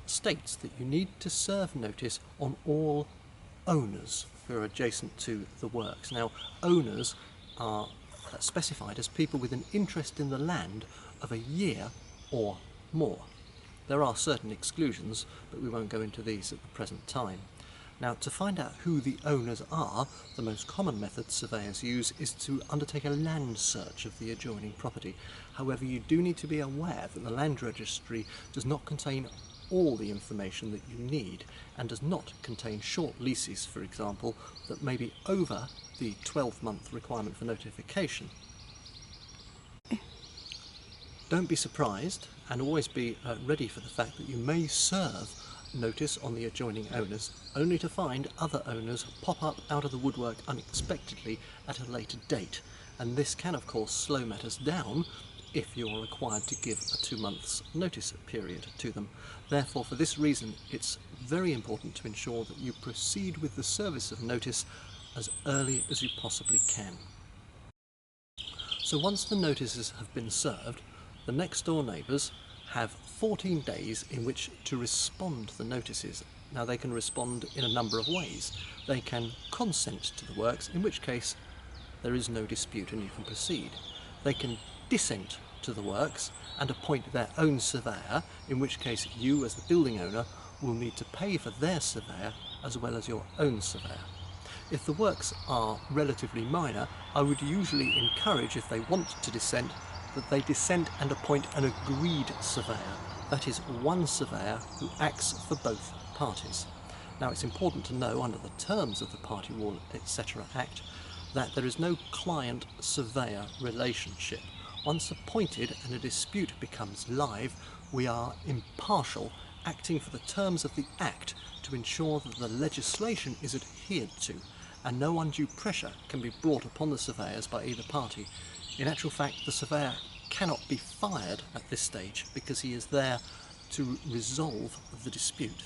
states that you need to serve notice on all owners who are adjacent to the works. Now, owners are specified as people with an interest in the land of a year or more. There are certain exclusions, but we won't go into these at the present time. Now, to find out who the owners are, the most common method surveyors use is to undertake a land search of the adjoining property. However, you do need to be aware that the land registry does not contain all the information that you need and does not contain short leases, for example, that may be over the 12-month requirement for notification. Don't be surprised, and always be ready for the fact that you may serve notice on the adjoining owners only to find other owners pop up out of the woodwork unexpectedly at a later date, and this can of course slow matters down if you're required to give a 2 months notice period to them. Therefore, for this reason, it's very important to ensure that you proceed with the service of notice as early as you possibly can. So once the notices have been served, the next door neighbours have 14 days in which to respond to the notices. Now, they can respond in a number of ways. They can consent to the works, in which case there is no dispute and you can proceed. They can dissent to the works and appoint their own surveyor, in which case you as the building owner will need to pay for their surveyor as well as your own surveyor. If the works are relatively minor, I would usually encourage, if they want to dissent, that they dissent and appoint an agreed surveyor, that is, one surveyor who acts for both parties. Now, it's important to know, under the terms of the Party Wall, etc. Act, that there is no client-surveyor relationship. Once appointed and a dispute becomes live, we are impartial, acting for the terms of the Act to ensure that the legislation is adhered to, and no undue pressure can be brought upon the surveyors by either party. In actual fact, the surveyor cannot be fired at this stage because he is there to resolve the dispute.